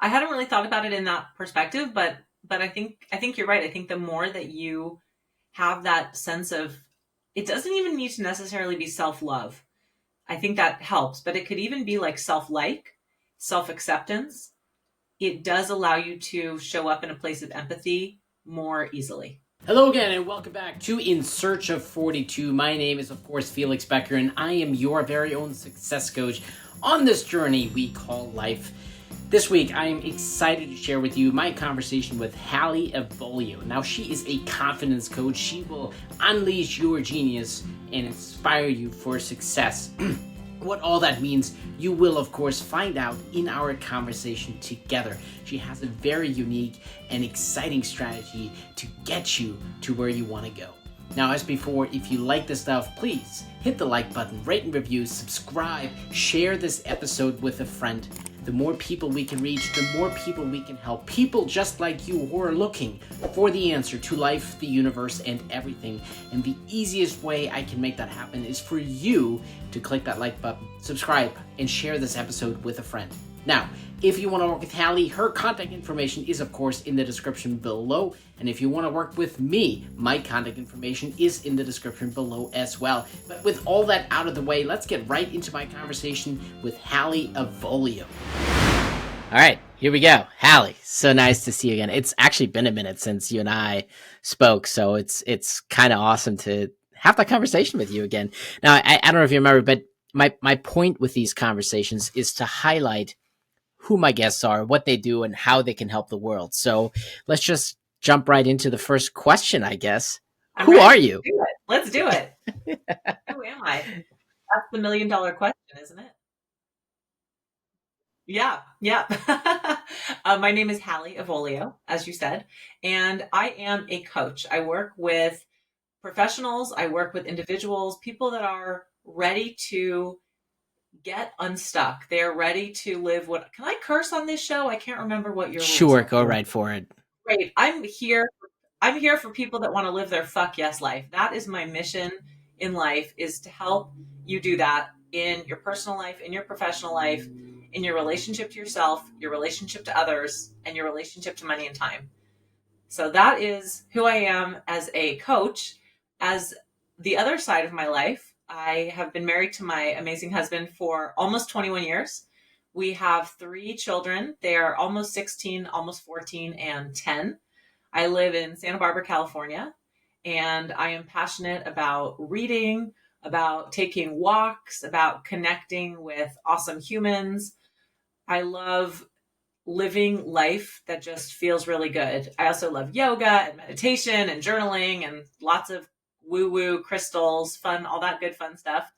I hadn't really thought about it in that perspective, but I think you're right. I think the more that you have that sense of, it doesn't even need to necessarily be self-love. I think that helps, but it could even be like self-like, self-acceptance. It does allow you to show up in a place of empathy more easily. Hello again, and welcome back to In Search of 42. My name is, of course, Felix Becker, and I am your very own success coach on this journey we call life. This week, I am excited to share with you my conversation with Hallie Avolio. Now, she is a confidence coach. She will unleash your genius and inspire you for success. What all that means, you will, of course, find out in our conversation together. She has a very unique and exciting strategy to get you to where you want to go. Now, as before, if you like this stuff, please hit the like button, rate and review, subscribe, share this episode with a friend. The more people we can reach, the more people we can help. People just like you who are looking for the answer to life, the universe, and everything. And the easiest way I can make that happen is for you to click that like button, subscribe, and share this episode with a friend. Now, if you want to work with Hallie, her contact information is, of course, in the description below. And if you want to work with me, my contact information is in the description below as well. But with all that out of the way, let's get right into my conversation with Hallie Avolio. All right, here we go. Hallie, so nice to see you again. It's actually been a minute since you and I spoke, so it's kind of awesome to have that conversation with you again. Now, I don't know if you remember, but my point with these conversations is to highlight who my guests are, what they do, and how they can help the world. So let's just jump right into the first question, I guess. Who are you? Let's do it. Who am I? That's the $1,000,000 question, isn't it? Yeah. My name is Hallie Avolio, as you said, and I am a coach. I work with professionals. I work with individuals, people that are ready to get unstuck. They're ready to live what, can I curse on this show? I can't remember what your rules Sure, are. go right for it. Great. I'm here for people that want to live their fuck yes life. That is my mission in life, is to help you do that in your personal life, in your professional life, in your relationship to yourself, your relationship to others, and your relationship to money and time. So that is who I am as a coach. As the other side of my life, I have been married to my amazing husband for almost 21 years. We have 3 children. They are almost 16, almost 14, and 10. I live in Santa Barbara, California, and I am passionate about reading, about taking walks, about connecting with awesome humans. I love living life that just feels really good. I also love yoga and meditation and journaling and lots of woo-woo crystals, fun, all that good fun stuff.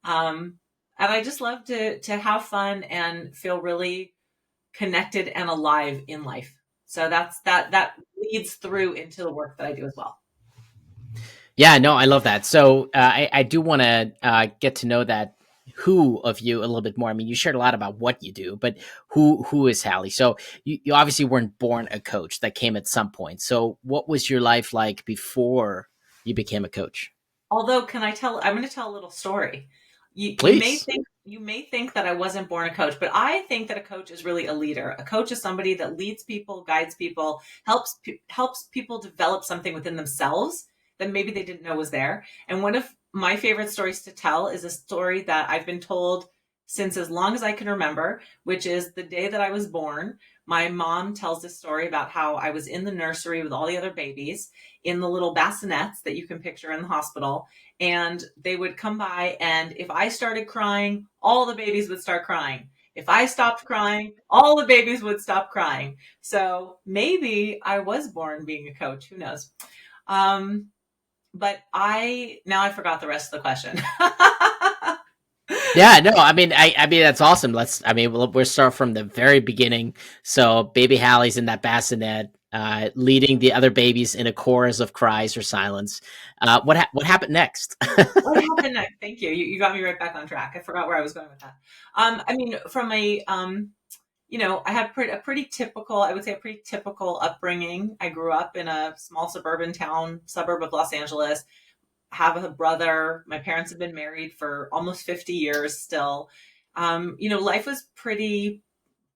And I just love to have fun and feel really connected and alive in life. So that leads through into the work that I do as well. Yeah, no, I love that. So I do want to get to know that who of you a little bit more. I mean, you shared a lot about what you do, but who is Hallie? So you obviously weren't born a coach. That came at some point. So what was your life like before you became a coach? Although, I'm going to tell a little story. Please. You may think that I wasn't born a coach, but I think that a coach is really a leader. A coach is somebody that leads people, guides people, helps people develop something within themselves that maybe they didn't know was there. And one of my favorite stories to tell is a story that I've been told since as long as I can remember, which is the day that I was born. My mom tells this story about how I was in the nursery with all the other babies in the little bassinets that you can picture in the hospital. And they would come by, and if I started crying, all the babies would start crying. If I stopped crying, all the babies would stop crying. So maybe I was born being a coach. Who knows? But now I forgot the rest of the question. Yeah, no, I mean, I mean that's awesome. We'll start from the very beginning. So, baby Hallie's in that bassinet, leading the other babies in a chorus of cries or silence. What happened next? What happened next? Thank you. You got me right back on track. I forgot where I was going with that. I mean, from I had a pretty typical, I would say a pretty typical upbringing. I grew up in a small suburban suburb of Los Angeles. Have a brother. My parents have been married for almost 50 years still. Life was pretty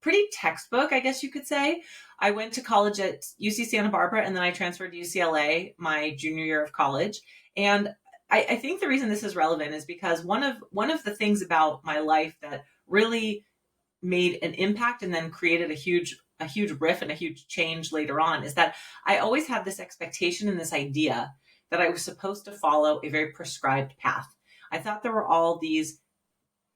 pretty textbook, I guess you could say. I went to college at UC Santa Barbara, and then I transferred to UCLA my junior year of college. And I think the reason this is relevant is because one of the things about my life that really made an impact and then created a huge riff and a huge change later on is that I always had this expectation and this idea that I was supposed to follow a very prescribed path. I thought there were all these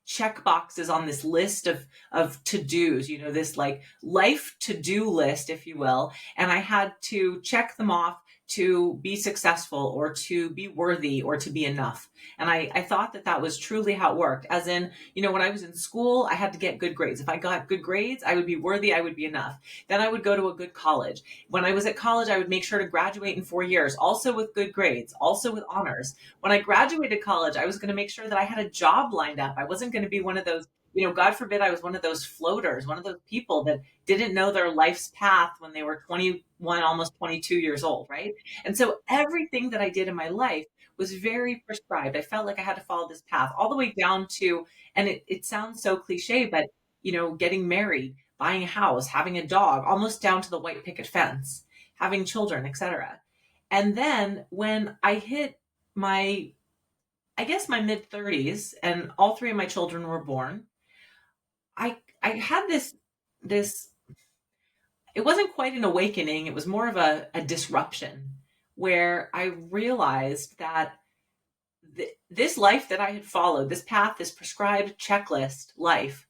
check boxes on this list of to-dos, this like life to-do list, if you will, and I had to check them off to be successful or to be worthy or to be enough. And I thought that that was truly how it worked. As in, when I was in school, I had to get good grades. If I got good grades, I would be worthy, I would be enough. Then I would go to a good college. When I was at college, I would make sure to graduate in 4 years, also with good grades, also with honors. When I graduated college, I was going to make sure that I had a job lined up. I wasn't going to be one of those, God forbid I was one of those floaters, one of those people that didn't know their life's path when they were 21, almost 22 years old, right? And so everything that I did in my life was very prescribed. I felt like I had to follow this path all the way down to, and it sounds so cliche, but, getting married, buying a house, having a dog, almost down to the white picket fence, having children, etc. And then when I hit my, I guess my mid 30s and all three of my children were born, I had this it wasn't quite an awakening, it was more of a disruption where I realized that this life that I had followed, this path, this prescribed checklist life,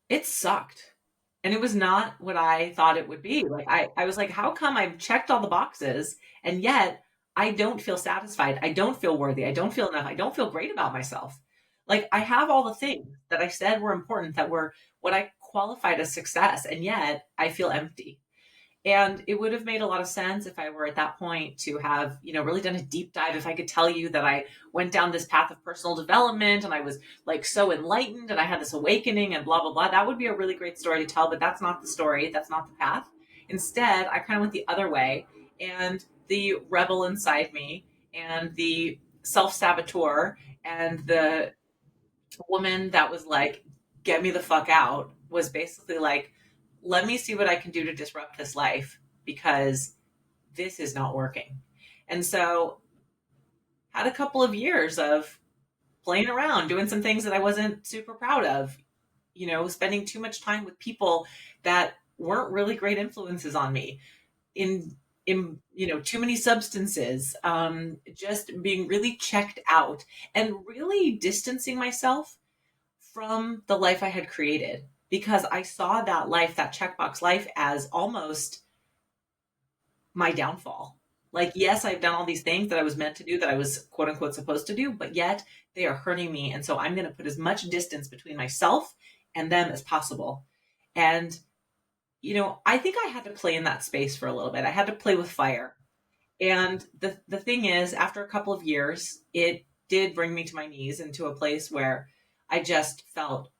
it sucked. And it was not what I thought it would be. Like I was like, how come I've checked all the boxes and yet I don't feel satisfied? I don't feel worthy. I don't feel enough. I don't feel great about myself. Like I have all the things that I said were important, that were what I qualified as success, and yet I feel empty. And it would have made a lot of sense if I were at that point to have, really done a deep dive. If I could tell you that I went down this path of personal development and I was like so enlightened and I had this awakening and blah, blah, blah, that would be a really great story to tell, but that's not the story. That's not the path. Instead, I kind of went the other way, and the rebel inside me and the self-saboteur and the woman that was like, get me the fuck out, was basically like, let me see what I can do to disrupt this life because this is not working. And so had a couple of years of playing around, doing some things that I wasn't super proud of, spending too much time with people that weren't really great influences on me, in too many substances, just being really checked out and really distancing myself from the life I had created, because I saw that life, that checkbox life, as almost my downfall. Like, yes, I've done all these things that I was meant to do, that I was quote unquote supposed to do, but yet they are hurting me. And so I'm going to put as much distance between myself and them as possible. And, I think I had to play in that space for a little bit. I had to play with fire. And the thing is, after a couple of years, it did bring me to my knees into a place where I just felt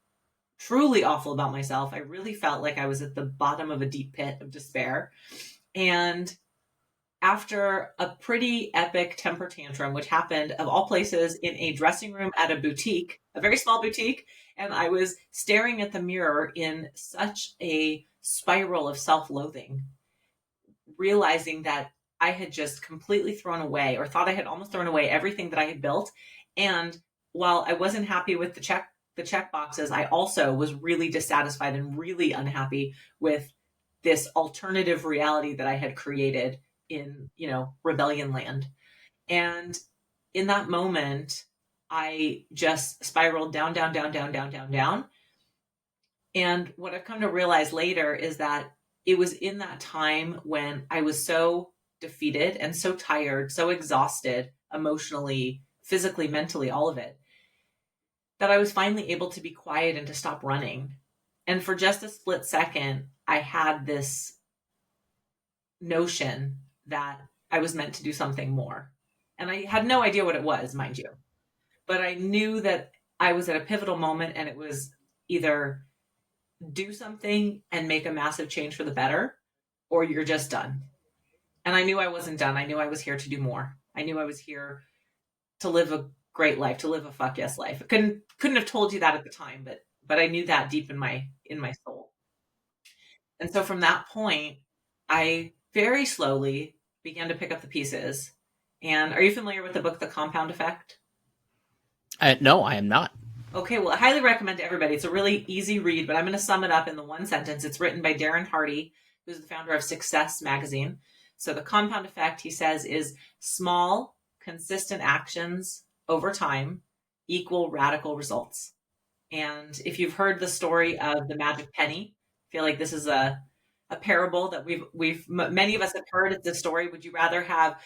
truly awful about myself. I really felt like I was at the bottom of a deep pit of despair. And after a pretty epic temper tantrum, which happened of all places in a dressing room at a boutique, a very small boutique, and I was staring at the mirror in such a spiral of self-loathing, realizing that I had just completely thrown away, or thought I had almost thrown away, everything that I had built. And while I wasn't happy with the check boxes, I also was really dissatisfied and really unhappy with this alternative reality that I had created in, rebellion land. And in that moment, I just spiraled down, down, down, down, down, down, down. And what I've come to realize later is that it was in that time when I was so defeated and so tired, so exhausted emotionally, physically, mentally, all of it, that I was finally able to be quiet and to stop running. And for just a split second, I had this notion that I was meant to do something more. And I had no idea what it was, mind you. But I knew that I was at a pivotal moment, and it was either do something and make a massive change for the better, or you're just done. And I knew I wasn't done. I knew I was here to do more. I knew I was here to live a great life, to live a fuck yes life. I couldn't have told you that at the time, but I knew that deep in my soul. And so from that point, I very slowly began to pick up the pieces. And are you familiar with the book, The Compound Effect? No, I am not. Okay, well, I highly recommend to everybody. It's a really easy read, but I'm going to sum it up in the one sentence. It's written by Darren Hardy, who's the founder of Success magazine. So the compound effect, he says, is small, consistent actions over time equal radical results. And if you've heard the story of the magic penny, I feel like this is a parable that many of us have heard. It's the story. Would you rather have,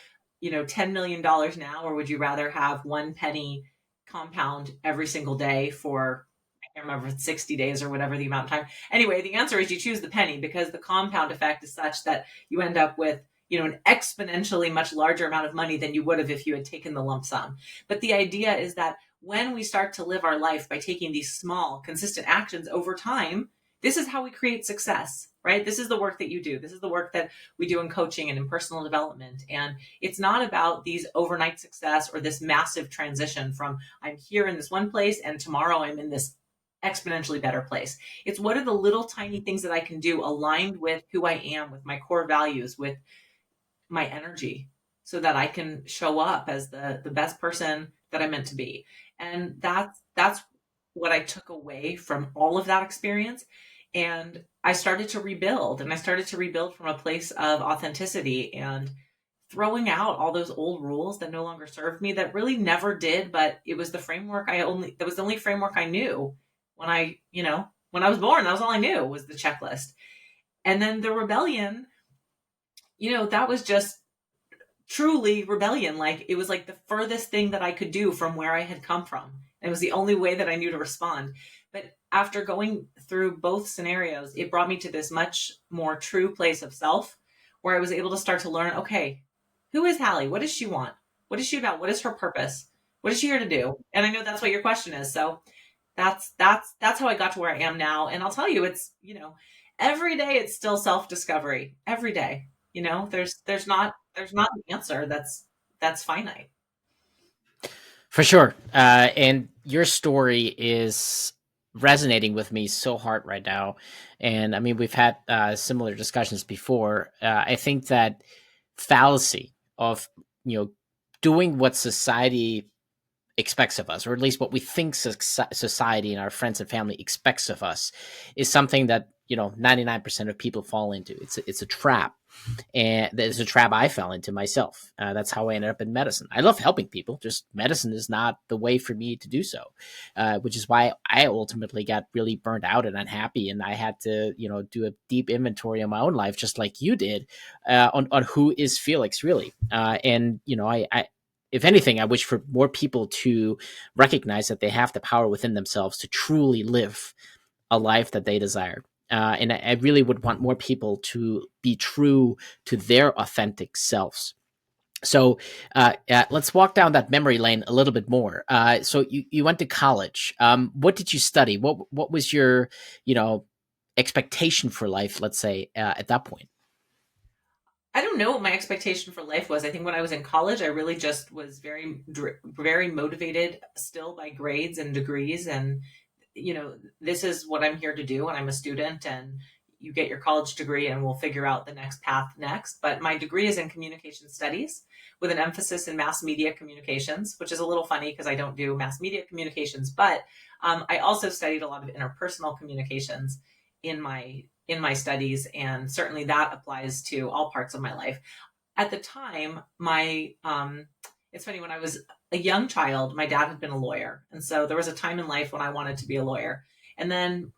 $10 million now, or would you rather have one penny compound every single day for, I can't remember, if it's 60 days or whatever the amount of time. Anyway, the answer is you choose the penny, because the compound effect is such that you end up with, an exponentially much larger amount of money than you would have if you had taken the lump sum. But the idea is that when we start to live our life by taking these small, consistent actions over time, this is how we create success, right? This is the work that you do. This is the work that we do in coaching and in personal development. And it's not about these overnight success or this massive transition from I'm here in this one place and tomorrow I'm in this exponentially better place. It's what are the little tiny things that I can do aligned with who I am, with my core values, with my energy, so that I can show up as the best person that I'm meant to be. And that's what I took away from all of that experience. And I started to rebuild, and I started to rebuild from a place of authenticity and throwing out all those old rules that no longer served me, that really never did, but it was the framework that was the only framework I knew when when I was born. That was all I knew, was the checklist. And then the rebellion, that was just truly rebellion. Like, it was like the furthest thing that I could do from where I had come from. And it was the only way that I knew to respond. But after going through both scenarios, it brought me to this much more true place of self, where I was able to start to learn, okay, who is Hallie? What does she want? What is she about? What is her purpose? What is she here to do? And I know that's what your question is. So that's how I got to where I am now. And I'll tell you, it's, every day it's still self-discovery. Every day. There's not an answer that's finite. For sure. And your story is resonating with me so hard right now. And I mean, we've had similar discussions before. I think that fallacy of, you know, doing what society expects of us, or at least what we think society and our friends and family expects of us, is something that, 99% of people fall into. It's a trap. And there's a trap I fell into myself. That's how I ended up in medicine. I love helping people, just medicine is not the way for me to do so, which is why I ultimately got really burnt out and unhappy. And I had to, do a deep inventory of my own life, just like you did, on who is Felix really. And, I if anything, I wish for more people to recognize that they have the power within themselves to truly live a life that they desire. And I really would want more people to be true to their authentic selves. So let's walk down that memory lane a little bit more. So you went to college. What did you study? What was your expectation for life? Let's say at that point. I don't know what my expectation for life was. I think when I was in college, I really just was very motivated still by grades and degrees. And, this is what I'm here to do. And I'm a student, and you get your college degree and we'll figure out the next path next. But my degree is in communication studies with an emphasis in mass media communications, which is a little funny because I don't do mass media communications, but I also studied a lot of interpersonal communications in my studies, and certainly that applies to all parts of my life. At the time, my it's funny, when I was a young child, my dad had been a lawyer, and so there was a time in life when I wanted to be a lawyer, and then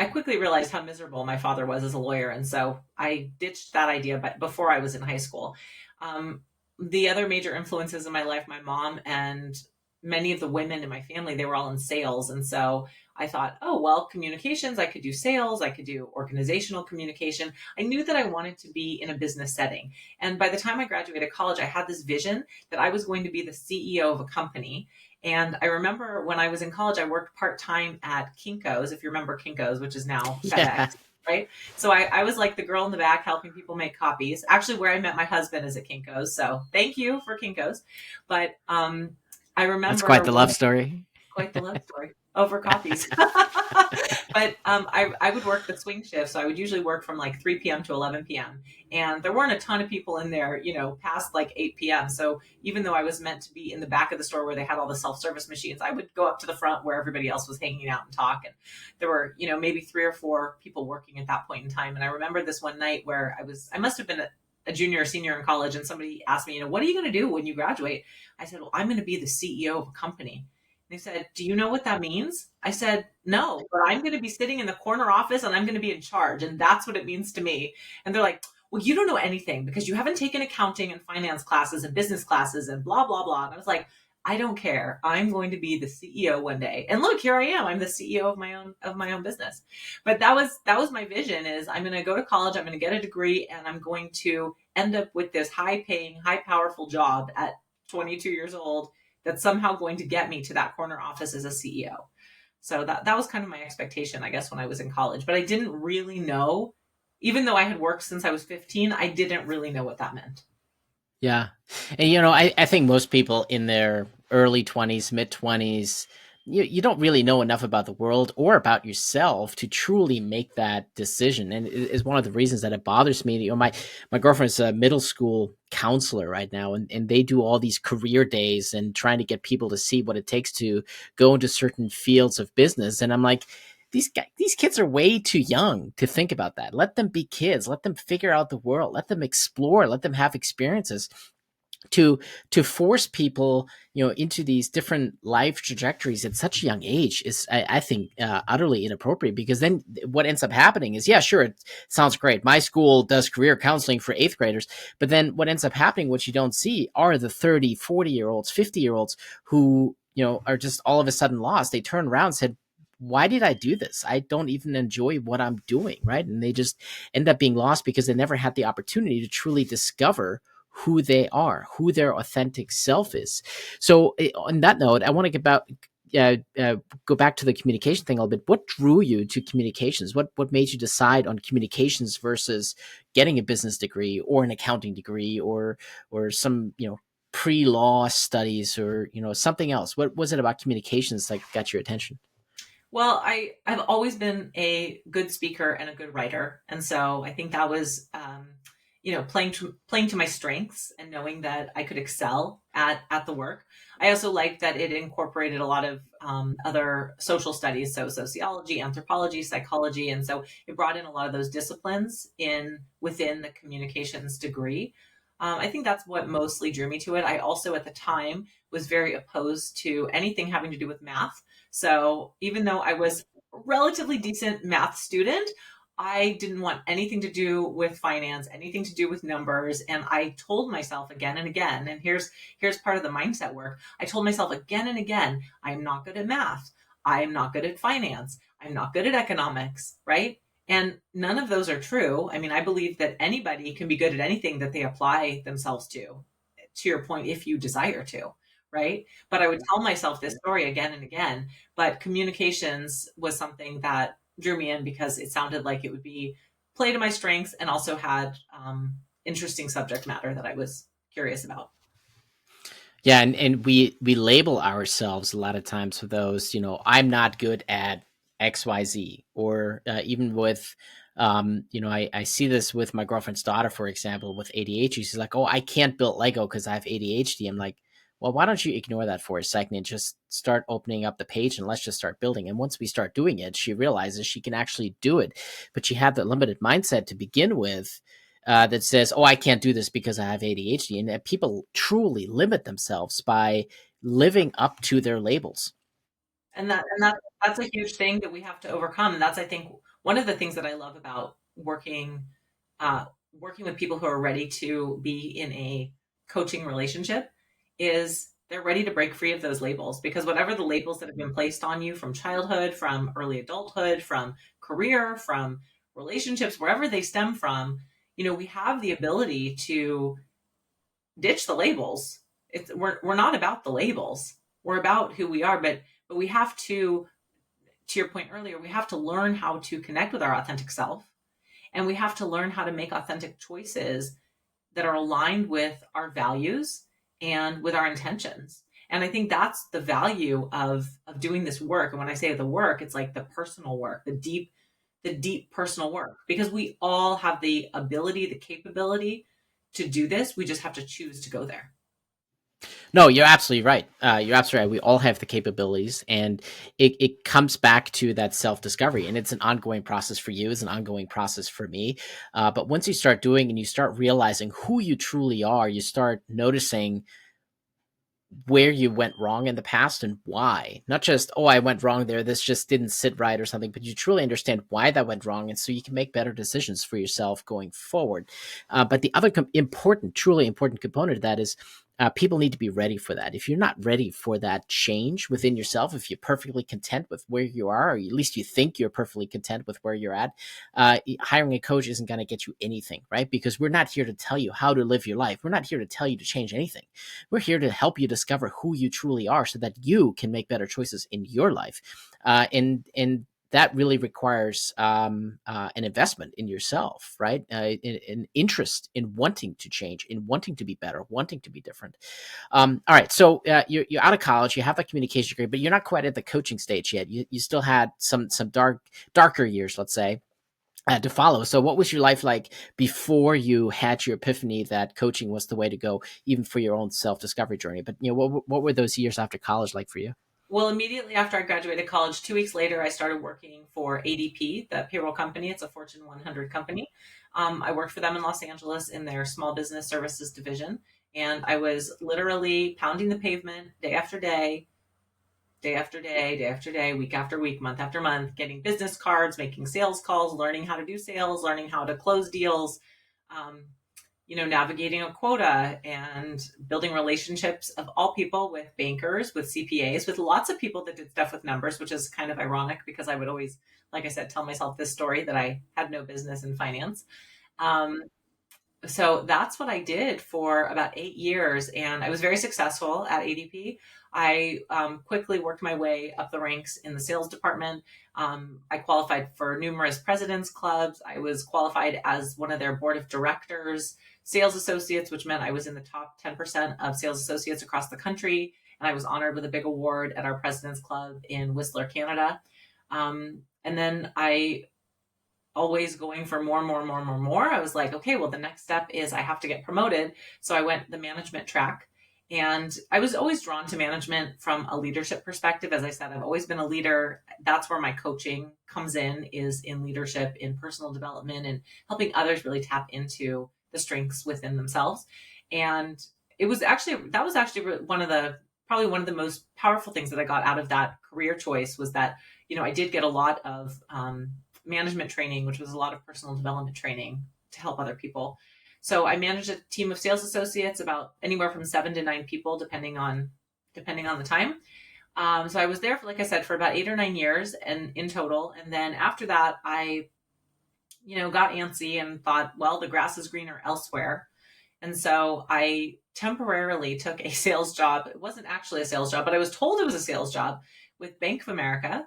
I quickly realized how miserable my father was as a lawyer, and so I ditched that idea. But before I was in high school, um, the other major influences in my life, my mom and many of the women in my family, they were all in sales, and so I thought, oh well, communications. I could do sales. I could do organizational communication. I knew that I wanted to be in a business setting, and by the time I graduated college, I had this vision that I was going to be the CEO of a company. And I remember when I was in college, I worked part-time at Kinko's, if you remember Kinko's, which is now Yeah, FedEx, right? So I was like the girl in the back helping people make copies. Actually, where I met my husband is at Kinko's. So thank you for Kinko's. But I that's quite remember the love story. Quite the love story over coffees. But I would work the swing shift. So I would usually work from like 3 p.m. to 11 p.m. And there weren't a ton of people in there, past like 8 p.m. So even though I was meant to be in the back of the store where they had all the self-service machines, I would go up to the front where everybody else was hanging out and talk. And there were, maybe 3 or 4 people working at that point in time. And I remember this one night where I must have been a junior or senior in college, and somebody asked me, what are you going to do when you graduate? I said, well, I'm going to be the CEO of a company. They said, do you know what that means? I said, no, but I'm going to be sitting in the corner office and I'm going to be in charge. And that's what it means to me. And they're like, well, you don't know anything because you haven't taken accounting and finance classes and business classes and blah, blah, blah. And I was like, I don't care. I'm going to be the CEO one day. And look, here I am. I'm the CEO of my own business. But that was my vision, is I'm going to go to college, I'm going to get a degree, and I'm going to end up with this high paying, high powerful job at 22 years old that's somehow going to get me to that corner office as a CEO. So that was kind of my expectation, I guess, when I was in college. But I didn't really know, even though I had worked since I was 15, I didn't really know what that meant. Yeah. And, I think most people in their early 20s, mid 20s, you don't really know enough about the world or about yourself to truly make that decision. And it is one of the reasons that it bothers me. My girlfriend's a middle school counselor right now, and they do all these career days and trying to get people to see what it takes to go into certain fields of business. And I'm like, these kids are way too young to think about that. Let them be kids. Let them figure out the world. Let them explore. Let them have experiences. To force people, into these different life trajectories at such a young age is, I think, utterly inappropriate. Because then what ends up happening is, yeah, sure, it sounds great. My school does career counseling for 8th graders, but then what ends up happening, what you don't see, are the 30, 40-year-olds, 50-year-olds who, are just all of a sudden lost. They turn around and said, why did I do this? I don't even enjoy what I'm doing, right? And they just end up being lost because they never had the opportunity to truly discover who they are, who their authentic self is. So on that note, I want to go back to the communication thing a little bit. What drew you to communications? What made you decide on communications versus getting a business degree or an accounting degree or some, pre-law studies or, something else? What was it about communications that got your attention? Well, I've always been a good speaker and a good writer, and so I think that was, playing to my strengths and knowing that I could excel at the work. I also liked that it incorporated a lot of other social studies, so sociology, anthropology, psychology, and so it brought in a lot of those disciplines in within the communications degree. I think that's what mostly drew me to it. I also, at the time, was very opposed to anything having to do with math. So even though I was a relatively decent math student, I didn't want anything to do with finance, anything to do with numbers. And I told myself again and again, and here's part of the mindset work. I told myself again and again, I'm not good at math. I am not good at finance. I'm not good at economics, right? And none of those are true. I mean, I believe that anybody can be good at anything that they apply themselves to your point, if you desire to, right? But I would tell myself this story again and again. But communications was something that drew me in because it sounded like it would be play to my strengths and also had interesting subject matter that I was curious about. Yeah, and we label ourselves a lot of times with those, I'm not good at XYZ, or even with, I see this with my girlfriend's daughter, for example, with ADHD. She's like, oh, I can't build Lego because I have ADHD. I'm like, well, why don't you ignore that for a second and just start opening up the page and let's just start building. And once we start doing it, she realizes she can actually do it. But she had that limited mindset to begin with, that says, "Oh, I can't do this because I have ADHD," and that people truly limit themselves by living up to their labels. And that's a huge thing that we have to overcome. And that's, I think, one of the things that I love about uh, working with people who are ready to be in a coaching relationship is they're ready to break free of those labels, because whatever the labels that have been placed on you from childhood, from early adulthood, from career, from relationships, wherever they stem from, we have the ability to ditch the labels. We're not about the labels. We're about who we are, but we have to your point earlier, we have to learn how to connect with our authentic self, and we have to learn how to make authentic choices that are aligned with our values and with our intentions. And I think that's the value of doing this work. And when I say the work, it's like the personal work, the deep personal work, because we all have the ability, the capability to do this. We just have to choose to go there. No, you're absolutely right. You're absolutely right. We all have the capabilities, and it comes back to that self discovery. And it's an ongoing process for you, it's an ongoing process for me. But once you start doing and you start realizing who you truly are, you start noticing where you went wrong in the past and why. Not just, oh, I went wrong there, this just didn't sit right or something, but you truly understand why that went wrong. And so you can make better decisions for yourself going forward. But the other important, truly important component of that is people need to be ready for that. If you're not ready for that change within yourself, if you're perfectly content with where you are, or at least you think you're perfectly content with where you're at, hiring a coach isn't going to get you anything, right? Because we're not here to tell you how to live your life. We're not here to tell you to change anything. We're here to help you discover who you truly are so that you can make better choices in your life. And that really requires an investment in yourself, right? An interest in wanting to change, in wanting to be better, wanting to be different. All right, so you're out of college, you have that communication degree, but you're not quite at the coaching stage yet. You still had some darker years, let's say, to follow. So, what was your life like before you had your epiphany that coaching was the way to go, even for your own self discovery journey? But what were those years after college like for you? Well, immediately after I graduated college, 2 weeks later, I started working for ADP, the payroll company. It's a Fortune 100 company. I worked for them in Los Angeles in their small business services division. And I was literally pounding the pavement day after day, day after day, day after day, week after week, month after month, getting business cards, making sales calls, learning how to do sales, learning how to close deals, um, navigating a quota and building relationships of all people with bankers, with CPAs, with lots of people that did stuff with numbers, which is kind of ironic because I would always, like I said, tell myself this story that I had no business in finance. Um, so that's what I did for about 8 years, and I was very successful at ADP. I quickly worked my way up the ranks in the sales department. I qualified for numerous presidents clubs. I was qualified as one of their board of directors, sales associates, which meant I was in the top 10% of sales associates across the country. And I was honored with a big award at our presidents club in Whistler, Canada. And then I always going for more, more, more, more, more. I was like, okay, well, the next step is I have to get promoted. So I went the management track. And I was always drawn to management from a leadership perspective. As I said, I've always been a leader. That's where my coaching comes in, is in leadership, in personal development, and helping others really tap into the strengths within themselves. And that was actually one of the, probably one of the most powerful things that I got out of that career choice was that, I did get a lot of management training, which was a lot of personal development training to help other people. So I managed a team of sales associates, about anywhere from 7 to 9 people, depending on the time. So I was there for, like I said, for about 8 or 9 years, and in total. And then after that, I, got antsy and thought, well, the grass is greener elsewhere. And so I temporarily took a sales job. It wasn't actually a sales job, but I was told it was a sales job with Bank of America.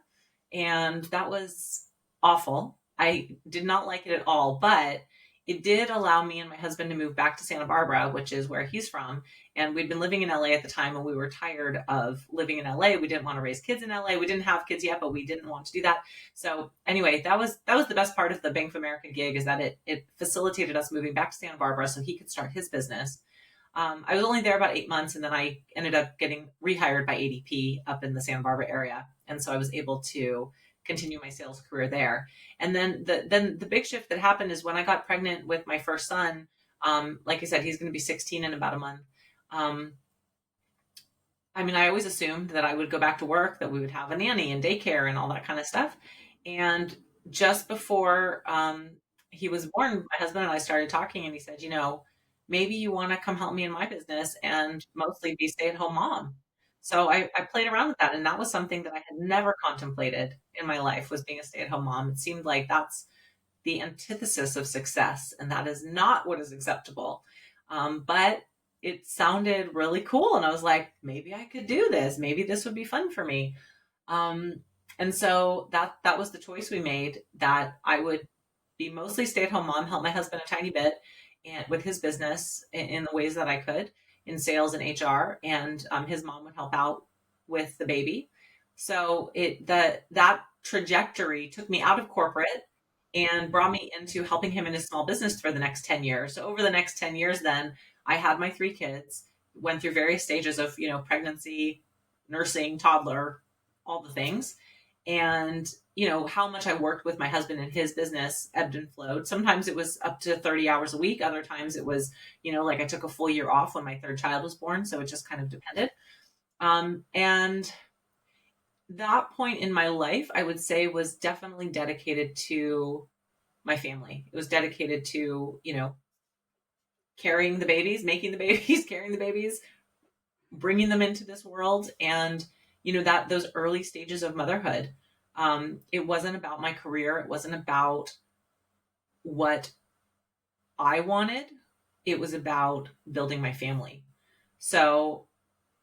And that was awful. I did not like it at all, but it did allow me and my husband to move back to Santa Barbara, which is where he's from. And we'd been living in LA at the time, and we were tired of living in LA. We didn't want to raise kids in LA. We didn't have kids yet, but we didn't want to do that. So anyway, that was the best part of the Bank of America gig, is that it facilitated us moving back to Santa Barbara so he could start his business. I was only there about 8 months, and then I ended up getting rehired by ADP up in the Santa Barbara area. And so I was able to continue my sales career there. And then the big shift that happened is when I got pregnant with my first son. Like I said, he's going to be 16 in about a month. Um, I mean, I always assumed that I would go back to work, that we would have a nanny and daycare and all that kind of stuff. And just before he was born, my husband and I started talking, and he said, maybe you want to come help me in my business and mostly be stay-at-home mom. So I played around with that, and that was something that I had never contemplated in my life, was being a stay-at-home mom. It seemed like that's the antithesis of success, and that is not what is acceptable. But it sounded really cool, and I was like, maybe I could do this. Maybe this would be fun for me. Um, and so that was the choice we made, that I would be mostly stay-at-home mom, help my husband a tiny bit and with his business in the ways that I could, in sales and HR, and his mom would help out with the baby. So that trajectory took me out of corporate and brought me into helping him in his small business for the next 10 years. So over the next 10 years, then I had my 3 kids, went through various stages of, pregnancy, nursing, toddler, all the things. And, how much I worked with my husband and his business ebbed and flowed. Sometimes it was up to 30 hours a week. Other times it was, like I took a full year off when my third child was born. So it just kind of depended. And that point in my life, I would say, was definitely dedicated to my family. It was dedicated to, carrying the babies, making the babies, carrying the babies, bringing them into this world, and that those early stages of motherhood. It wasn't about my career. It wasn't about what I wanted. It was about building my family. So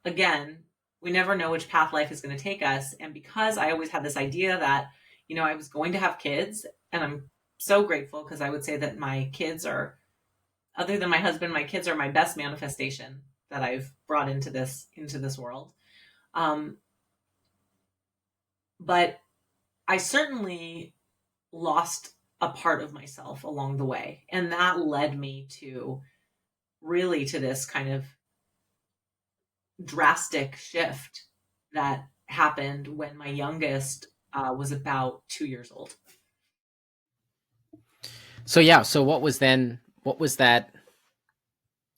again, we never know which path life is going to take us. And because I always had this idea that, I was going to have kids, and I'm so grateful, because I would say that my kids are, other than my husband, my kids are my best manifestation that I've brought into this world. But I certainly lost a part of myself along the way. And that led me to really to this kind of drastic shift that happened when my youngest was about 2 years old. So yeah, so what was that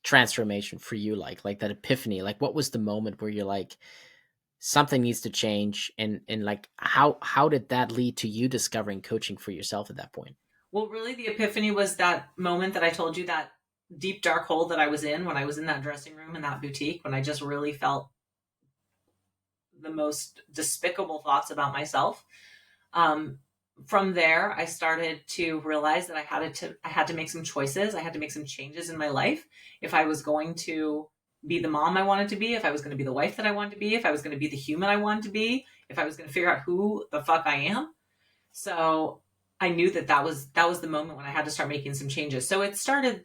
transformation for you, like that epiphany? Like, what was the moment where you're like, something needs to change, and like how did that lead to you discovering coaching for yourself at that point? Well, really the epiphany was that moment that I told you, that deep dark hole that I was in when I was in that dressing room in that boutique, when I just really felt the most despicable thoughts about myself. From there, I started to realize that I had to make some choices. I had to make some changes in my life if I was going to be the mom I wanted to be, if I was going to be the wife that I wanted to be, if I was going to be the human I wanted to be, if I was going to figure out who the fuck I am. So I knew that was the moment when I had to start making some changes. So it started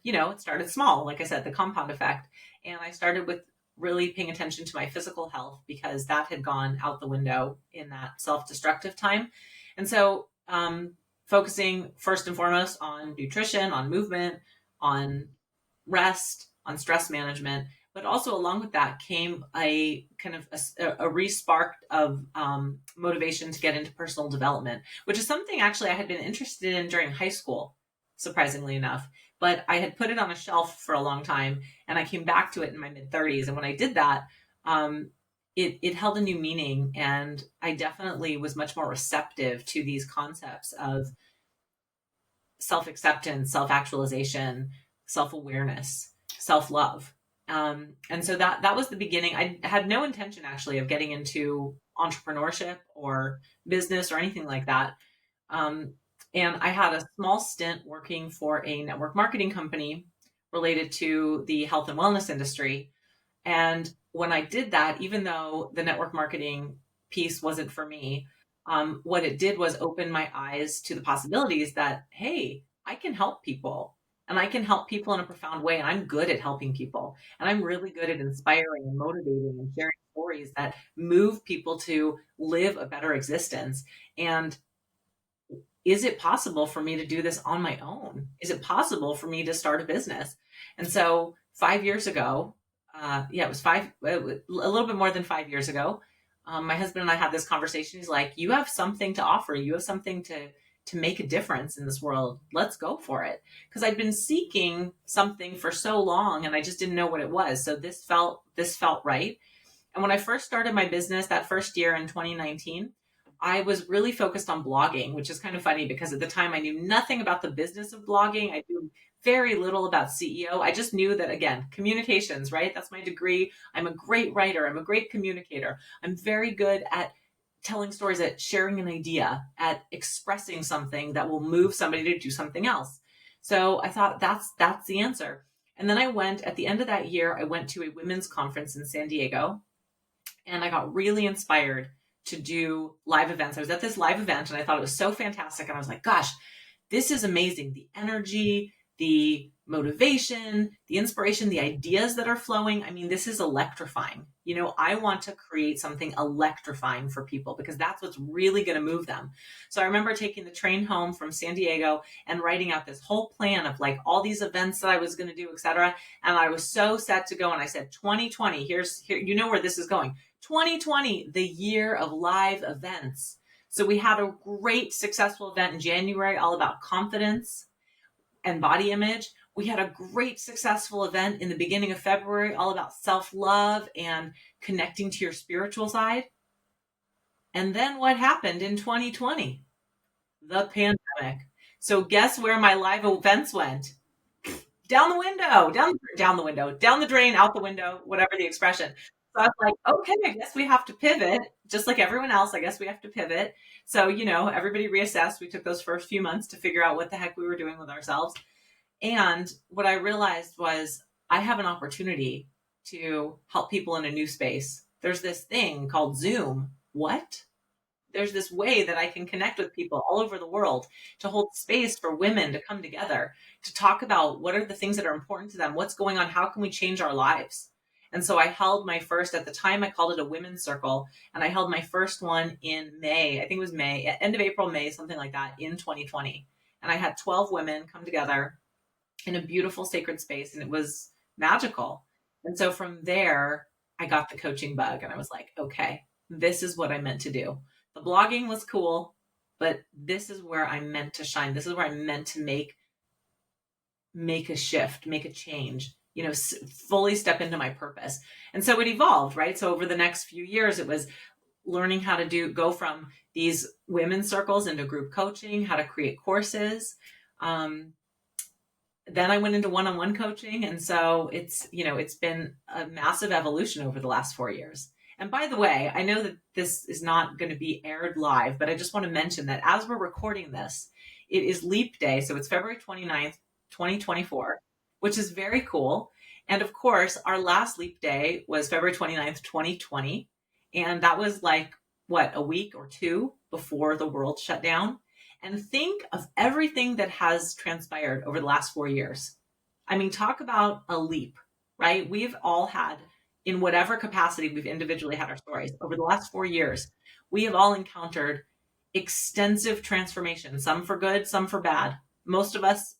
small, like I said, the compound effect. And I started with really paying attention to my physical health, because that had gone out the window in that self-destructive time. And so focusing first and foremost on nutrition, on movement, on rest, on stress management. But also along with that came a kind of a re-spark of motivation to get into personal development, which is something actually I had been interested in during high school, surprisingly enough. But I had put it on a shelf for a long time, and I came back to it in my mid-30s. And when I did that, it held a new meaning, and I definitely was much more receptive to these concepts of self-acceptance, self-actualization, self-awareness, self-love. And so that was the beginning. I had no intention actually of getting into entrepreneurship or business or anything like that. And I had a small stint working for a network marketing company related to the health and wellness industry. And when I did that, even though the network marketing piece wasn't for me, what it did was open my eyes to the possibilities that, hey, I can help people, and I can help people in a profound way. And I'm good at helping people. And I'm really good at inspiring and motivating and sharing stories that move people to live a better existence. And is it possible for me to do this on my own? Is it possible for me to start a business? And so 5 years ago, it was a little bit more than 5 years ago, my husband and I had this conversation. He's like, you have something to offer. You have something to make a difference in this world. Let's go for it. Because I'd been seeking something for so long, and I just didn't know what it was. So this felt right. And when I first started my business that first year in 2019, I was really focused on blogging, which is kind of funny because at the time I knew nothing about the business of blogging. I knew very little about SEO. I just knew that, again, communications, right? That's my degree. I'm a great writer. I'm a great communicator. I'm very good at telling stories, at sharing an idea, at expressing something that will move somebody to do something else. So I thought that's the answer. And then at the end of that year, I went to a women's conference in San Diego, and I got really inspired to do live events. I was at this live event and I thought it was so fantastic. And I was like, gosh, this is amazing. The energy, the motivation, the inspiration, the ideas that are flowing. I mean, this is electrifying. I want to create something electrifying for people because that's what's really going to move them. So I remember taking the train home from San Diego and writing out this whole plan of like all these events that I was going to do, etc. And I was so set to go. And I said, 2020, here, where this is going. 2020, the year of live events. So we had a great successful event in January, all about confidence and body image. We had a great successful event in the beginning of February, all about self-love and connecting to your spiritual side. And then what happened in 2020? The pandemic. So guess where my live events went? Down the window, down the window, down the drain, out the window, whatever the expression. So I was like, okay, I guess we have to pivot. Just like everyone else, I guess we have to pivot. So, everybody reassessed. We took those first few months to figure out what the heck we were doing with ourselves. And what I realized was I have an opportunity to help people in a new space. There's this thing called Zoom. What? There's this way that I can connect with people all over the world to hold space for women to come together, to talk about what are the things that are important to them, what's going on, how can we change our lives. And so I held my first, at the time I called it a women's circle, and I held my first one in May. I think it was May, end of April, May, something like that, in 2020. And I had 12 women come together in a beautiful sacred space, and it was magical. And so from there, I got the coaching bug, and I was like, okay, this is what I meant to do. The blogging was cool, but this is where I meant to shine. This is where I meant to make a shift, make a change, fully step into my purpose. And so it evolved, right? So over the next few years, it was learning how to go from these women's circles into group coaching, how to create courses. Then I went into one-on-one coaching. And so it's been a massive evolution over the last 4 years. And by the way, I know that this is not going to be aired live, but I just want to mention that as we're recording this, it is Leap Day. So it's February 29th, 2024, which is very cool. And of course, our last Leap Day was February 29th, 2020. And that was like, a week or two before the world shut down. And think of everything that has transpired over the last 4 years. I mean, talk about a leap, right? We've all had, in whatever capacity we've individually had our stories, over the last 4 years, we have all encountered extensive transformation, some for good, some for bad. Most of us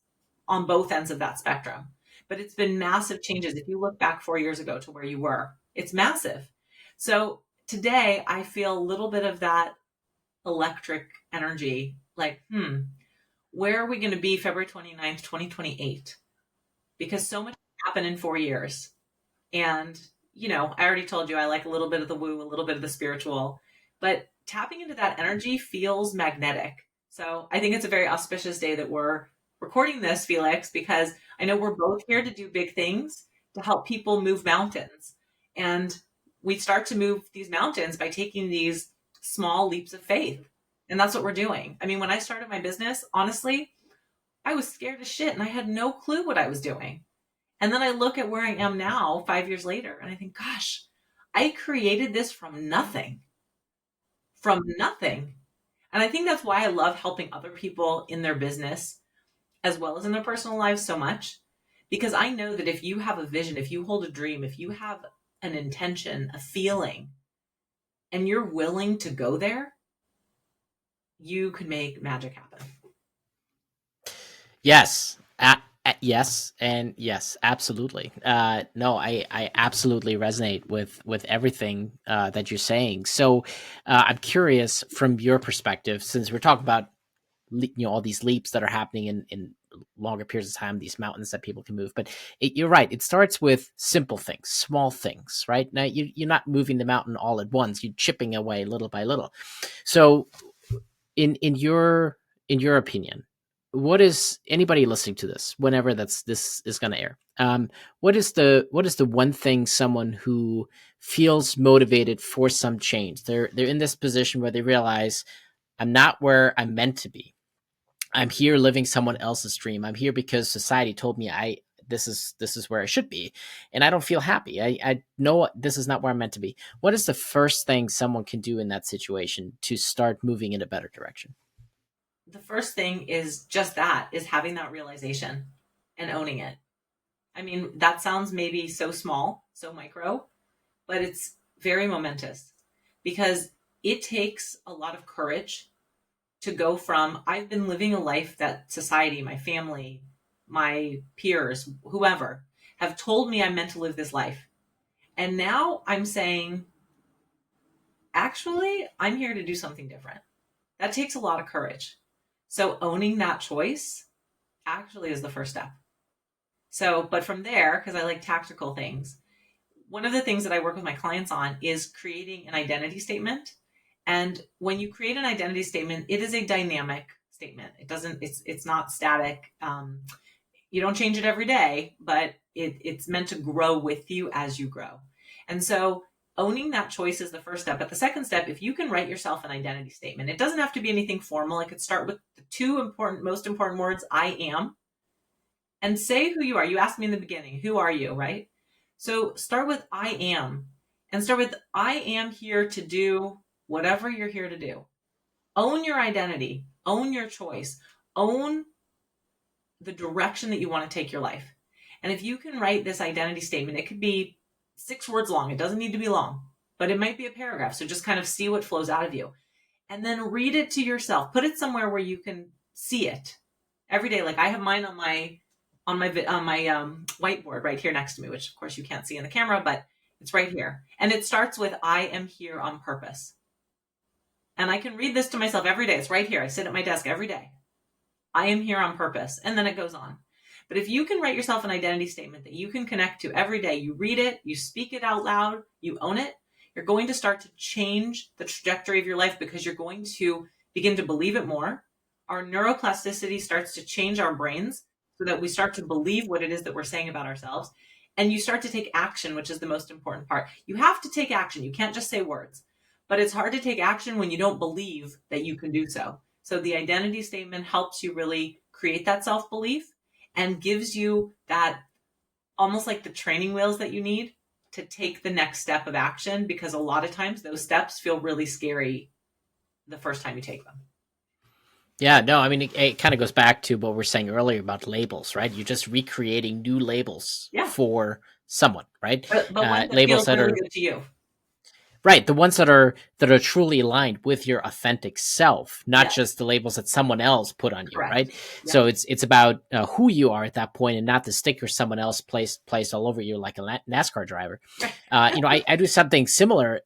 on both ends of that spectrum. But it's been massive changes. If you look back 4 years ago to where you were, it's massive. So today I feel a little bit of that electric energy, like, where are we going to be February 29th, 2028? Because so much happened in 4 years. And, I already told you I like a little bit of the woo, a little bit of the spiritual, but tapping into that energy feels magnetic. So I think it's a very auspicious day that we're recording this, Felix, because I know we're both here to do big things, to help people move mountains. And we start to move these mountains by taking these small leaps of faith. And that's what we're doing. I mean, when I started my business, honestly, I was scared as shit and I had no clue what I was doing. And then I look at where I am now, 5 years later, and I think, gosh, I created this from nothing. From nothing. And I think that's why I love helping other people in their business as well as in their personal lives so much. Because I know that if you have a vision, if you hold a dream, if you have an intention, a feeling, and you're willing to go there, you can make magic happen. Yes. Yes, and yes, absolutely. No, I absolutely resonate with everything that you're saying. So I'm curious from your perspective, since we're talking about all these leaps that are happening in longer periods of time, these mountains that people can move. But you're right. It starts with simple things, small things, right? Now you're not moving the mountain all at once. You're chipping away little by little. So in your opinion, what is anybody listening to this whenever this is going to air? What is the one thing someone who feels motivated for some change? They're in this position where they realize I'm not where I'm meant to be. I'm here living someone else's dream. I'm here because society told me this is where I should be, and I don't feel happy. I know this is not where I'm meant to be. What is the first thing someone can do in that situation to start moving in a better direction? The first thing is just that, is having that realization. and owning it. I mean, that sounds maybe so small, so micro, but it's very momentous because it takes a lot of courage to go from I've been living a life that society, my family, my peers, whoever have told me I'm meant to live this life. And now I'm saying, actually, I'm here to do something different. That takes a lot of courage. So owning that choice actually is the first step. So, but from there, because I like tactical things, one of the things that I work with my clients on is creating an identity statement. And when you create an identity statement, it is a dynamic statement. It's not static. You don't change it every day, but it's meant to grow with you as you grow. And so owning that choice is the first step. But the second step, if you can write yourself an identity statement, it doesn't have to be anything formal. It could start with the most important words, I am, and say who you are. You asked me in the beginning, who are you, right? So start with I am, and start with I am here to do whatever you're here to do. Own your identity, own your choice, own the direction that you want to take your life. And if you can write this identity statement, it could be 6 words long. It doesn't need to be long, but it might be a paragraph. So just kind of see what flows out of you. And then read it to yourself. Put it somewhere where you can see it every day. Like I have mine on my whiteboard right here next to me, which of course you can't see in the camera, but it's right here. And it starts with I am here on purpose. And I can read this to myself every day. It's right here. I sit at my desk every day. I am here on purpose. And then it goes on. But if you can write yourself an identity statement that you can connect to every day, you read it, you speak it out loud, you own it, you're going to start to change the trajectory of your life because you're going to begin to believe it more. Our neuroplasticity starts to change our brains so that we start to believe what it is that we're saying about ourselves. And you start to take action, which is the most important part. You have to take action. You can't just say words. But it's hard to take action when you don't believe that you can do so. So the identity statement helps you really create that self-belief and gives you that almost like the training wheels that you need to take the next step of action, because a lot of times those steps feel really scary the first time you take them. Yeah, no, I mean, it kind of goes back to what we were saying earlier about labels, right? You're just recreating new labels for someone, right? But ones that labels feels that really are good to you. right, the ones that are truly aligned with your authentic self, not just the labels that someone else put on you, Correct. right? Yeah. So it's about who you are at that point, and not the sticker someone else placed all over you like a NASCAR driver. I do something similar.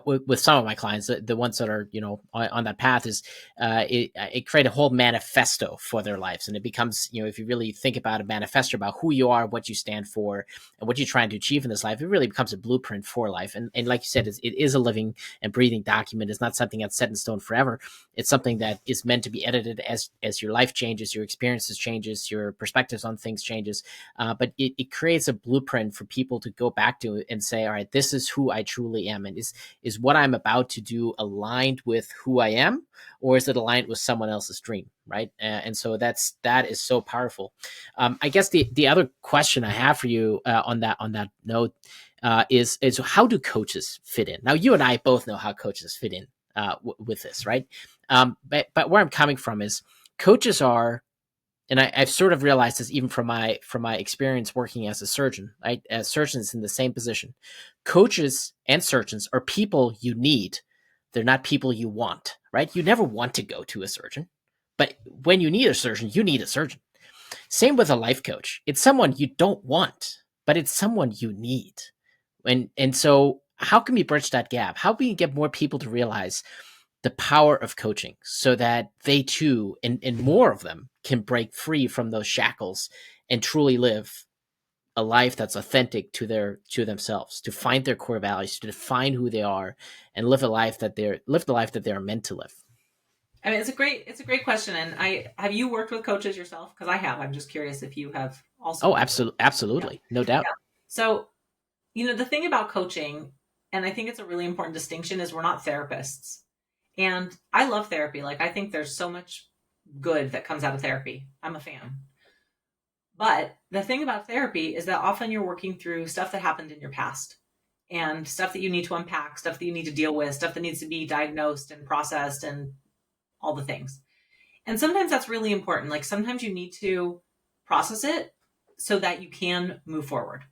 With some of my clients, the ones that are on that path is it create a whole manifesto for their lives, and it becomes, if you really think about a manifesto about who you are, what you stand for, and what you're trying to achieve in this life, it really becomes a blueprint for life. And like you said, it is a living and breathing document. It's not something that's set in stone forever. It's something that is meant to be edited as your life changes, your experiences changes, your perspectives on things changes. But it creates a blueprint for people to go back to and say, all right, this is who I truly am, and is what I'm about to do aligned with who I am, or is it aligned with someone else's dream, right? And so that is so powerful. I guess the other question I have for you on that note is how do coaches fit in? Now, you and I both know how coaches fit in with this, right? But where I'm coming from is coaches are, and I've sort of realized this even from my experience working as a surgeon, right? As surgeons in the same position, coaches and surgeons are people you need. They're not people you want, right? You never want to go to a surgeon, but when you need a surgeon, you need a surgeon. Same with a life coach. It's someone you don't want, but it's someone you need. And so how can we bridge that gap? How can we get more people to realize the power of coaching so that they too, and more of them, can break free from those shackles and truly live a life that's authentic to themselves, to find their core values, to define who they are, and live the life that they're meant to live? I mean, it's a great question. And have you worked with coaches yourself? Because I have. I'm just curious if you have also. Oh, absolutely. No doubt. Yeah. So, the thing about coaching, and I think it's a really important distinction, is we're not therapists. And I love therapy. Like, I think there's so much good that comes out of therapy. I'm a fan. But the thing about therapy is that often you're working through stuff that happened in your past, and stuff that you need to unpack, stuff that you need to deal with, stuff that needs to be diagnosed and processed and all the things. And sometimes that's really important. Like sometimes you need to process it so that you can move forward.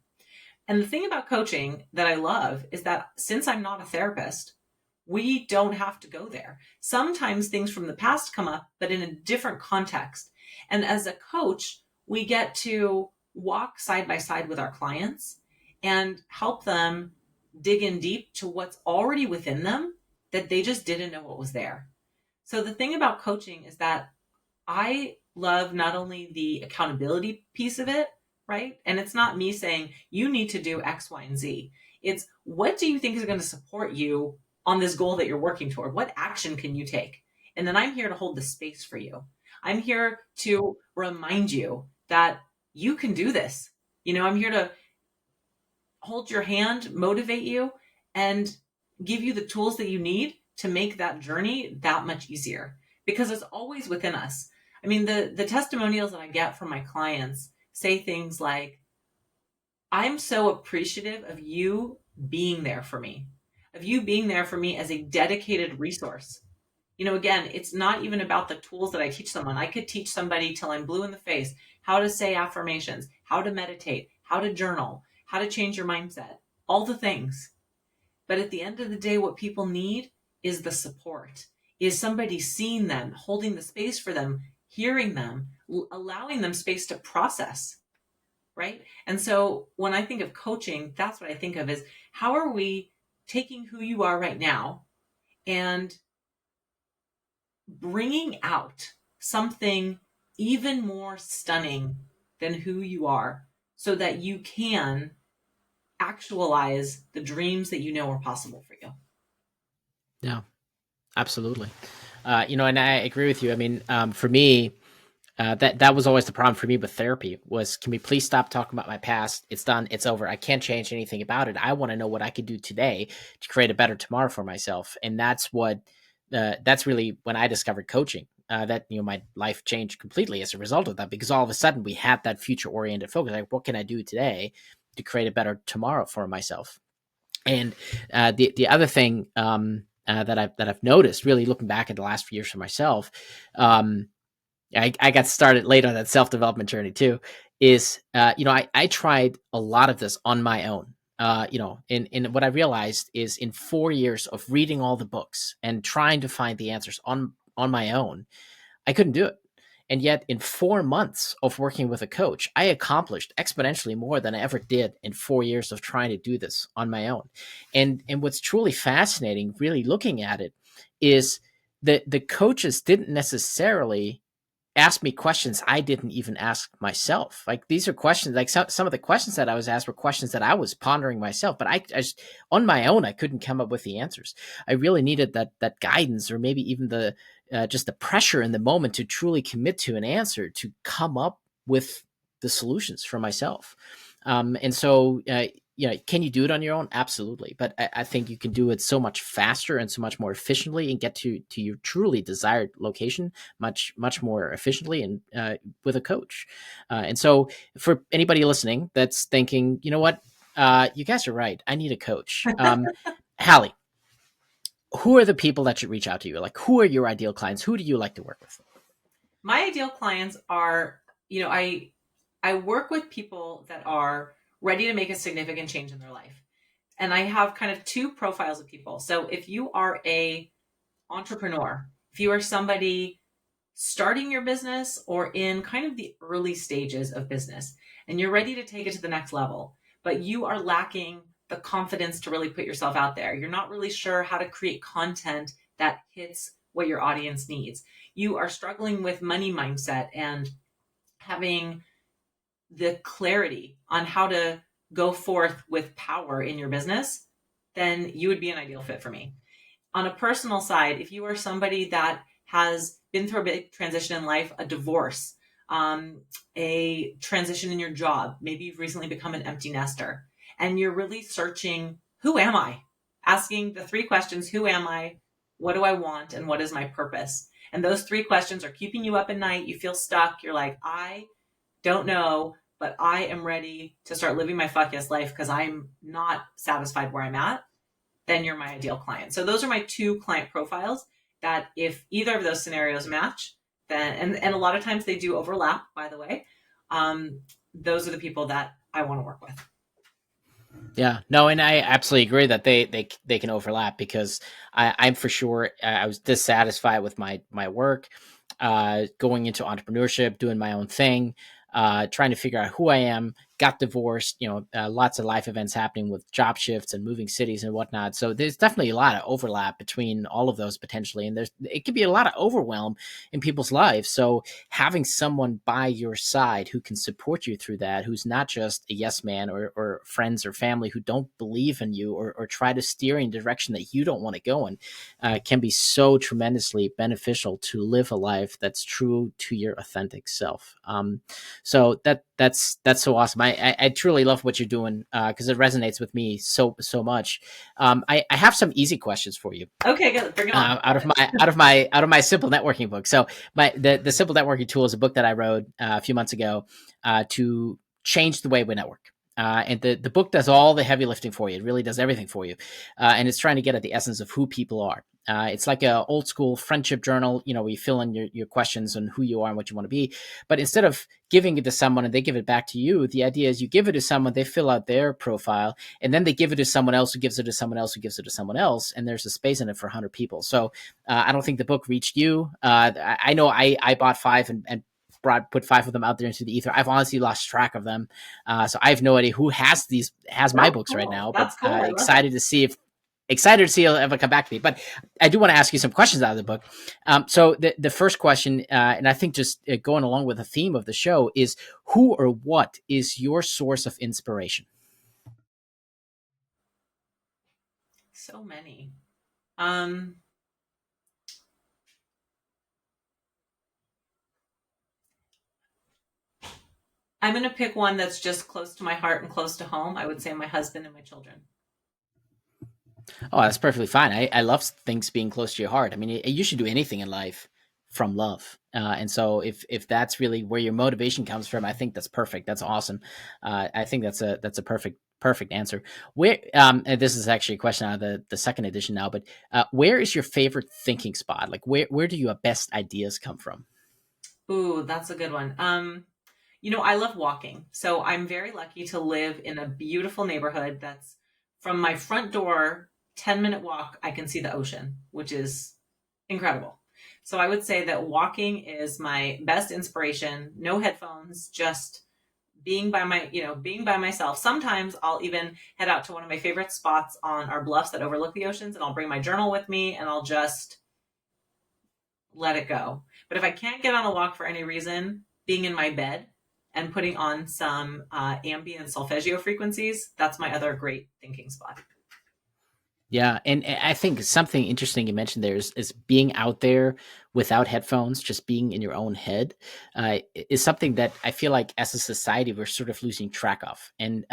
And the thing about coaching that I love is that since I'm not a therapist, we don't have to go there. Sometimes things from the past come up, but in a different context. And as a coach, we get to walk side by side with our clients and help them dig in deep to what's already within them that they just didn't know what was there. So the thing about coaching is that I love not only the accountability piece of it, right? And it's not me saying you need to do X, Y, and Z. It's what do you think is going to support you on this goal that you're working toward? What action can you take? And then I'm here to hold the space for you. I'm here to remind you that you can do this. I'm here to hold your hand, motivate you, and give you the tools that you need to make that journey that much easier because it's always within us. I mean, the testimonials that I get from my clients say things like, I'm so appreciative of you being there for me, of you being there for me as a dedicated resource. Again, it's not even about the tools that I teach someone. I could teach somebody till I'm blue in the face how to say affirmations, how to meditate, how to journal, how to change your mindset, all the things. But at the end of the day, what people need is the support, is somebody seeing them, holding the space for them, hearing them, allowing them space to process, right? And so when I think of coaching, that's what I think of is how are we taking who you are right now and bringing out something even more stunning than who you are so that you can actualize the dreams that you know are possible for you. Yeah, absolutely. And I agree with you. I mean, for me, that was always the problem for me with therapy was, can we please stop talking about my past? It's done. It's over. I can't change anything about it. I want to know what I could do today to create a better tomorrow for myself. And that's really when I discovered coaching. That my life changed completely as a result of that, because all of a sudden we had that future oriented focus. Like, what can I do today to create a better tomorrow for myself? And the other thing that I've noticed, really looking back at the last few years for myself, I got started late on that self-development journey too, is, I tried a lot of this on my own. And what I realized is in 4 years of reading all the books and trying to find the answers on my own, I couldn't do it. And yet in 4 months of working with a coach, I accomplished exponentially more than I ever did in 4 years of trying to do this on my own. And what's truly fascinating, really looking at it, is that the coaches didn't necessarily ask me questions I didn't even ask myself. Like, these are questions, like some of the questions that I was asked were questions that I was pondering myself, but I just, on my own, I couldn't come up with the answers. I really needed that guidance, or maybe even the just the pressure in the moment to truly commit to an answer, to come up with the solutions for myself. And so, can you do it on your own? Absolutely. But I think you can do it so much faster and so much more efficiently, and get to your truly desired location much, much more efficiently, and with a coach. And so for anybody listening that's thinking, you know what, you guys are right, I need a coach. Hallie, who are the people that should reach out to you? Like, who are your ideal clients? Who do you like to work with? My ideal clients are, I work with people that are ready to make a significant change in their life. And I have kind of two profiles of people. So if you are a entrepreneur, if you are somebody starting your business or in kind of the early stages of business, and you're ready to take it to the next level, but you are lacking the confidence to really put yourself out there. You're not really sure how to create content that hits what your audience needs. You are struggling with money mindset and having the clarity on how to go forth with power in your business, then you would be an ideal fit for me. On a personal side, if you are somebody that has been through a big transition in life, a divorce, a transition in your job, maybe you've recently become an empty nester, and you're really searching, who am I? Asking the 3 questions, who am I? What do I want? And what is my purpose? And those 3 questions are keeping you up at night. You feel stuck. You're like, I don't know, but I am ready to start living my fuck yes life because I'm not satisfied where I'm at. Then you're my ideal client. So those are my 2 client profiles that if either of those scenarios match, then, and a lot of times they do overlap, by the way, those are the people that I want to work with. Yeah, no, and I absolutely agree that they can overlap because I'm for sure I was dissatisfied with my work, going into entrepreneurship, doing my own thing, trying to figure out who I am. Got divorced, lots of life events happening with job shifts and moving cities and whatnot. So there's definitely a lot of overlap between all of those potentially, and it can be a lot of overwhelm in people's lives. So having someone by your side who can support you through that, who's not just a yes man or friends or family who don't believe in you or try to steer in a direction that you don't want to go in, can be so tremendously beneficial to live a life that's true to your authentic self. So that's so awesome. I truly love what you're doing because it resonates with me so much. I have some easy questions for you Okay, good. Bring it on. out of my Simple Networking book. So the Simple Networking tool is a book that I wrote a few months ago to change the way we network. And the book does all the heavy lifting for you. It really does everything for you. And it's trying to get at the essence of who people are. It's like a old school friendship journal, where you fill in your questions on who you are and what you want to be. But instead of giving it to someone and they give it back to you, the idea is you give it to someone, they fill out their profile, and then they give it to someone else who gives it to someone else who gives it to someone else. And there's a space in it for 100 people. So I don't think the book reached you. I know I bought 5 and put 5 of them out there into the ether. I've honestly lost track of them. So I have no idea who has my That's books right cool. now, but That's cool. I love it. excited to see it'll ever come back to me. But I do want to ask you some questions out of the book. So the first question, and I think just going along with the theme of the show, is who or what is your source of inspiration? So many. Um, I'm going to pick one that's just close to my heart and close to home. I would say my husband and my children. Oh, that's perfectly fine. I love things being close to your heart. I mean, you should do anything in life from love. And so if that's really where your motivation comes from, I think that's perfect. That's awesome. I think that's a perfect answer. Where and this is actually a question out of the second edition now, but where is your favorite thinking spot? Like where do your best ideas come from? Ooh, that's a good one. I love walking. So I'm very lucky to live in a beautiful neighborhood that's from my front door, 10-minute walk, I can see the ocean, which is incredible. So I would say that walking is my best inspiration. No headphones, just being by myself. Sometimes I'll even head out to one of my favorite spots on our bluffs that overlook the oceans, and I'll bring my journal with me and I'll just let it go. But if I can't get on a walk for any reason, being in my bed and putting on some ambient solfeggio frequencies, that's my other great thinking spot. Yeah, and I think something interesting you mentioned there is being out there without headphones, just being in your own head, is something that I feel like as a society we're sort of losing track of. And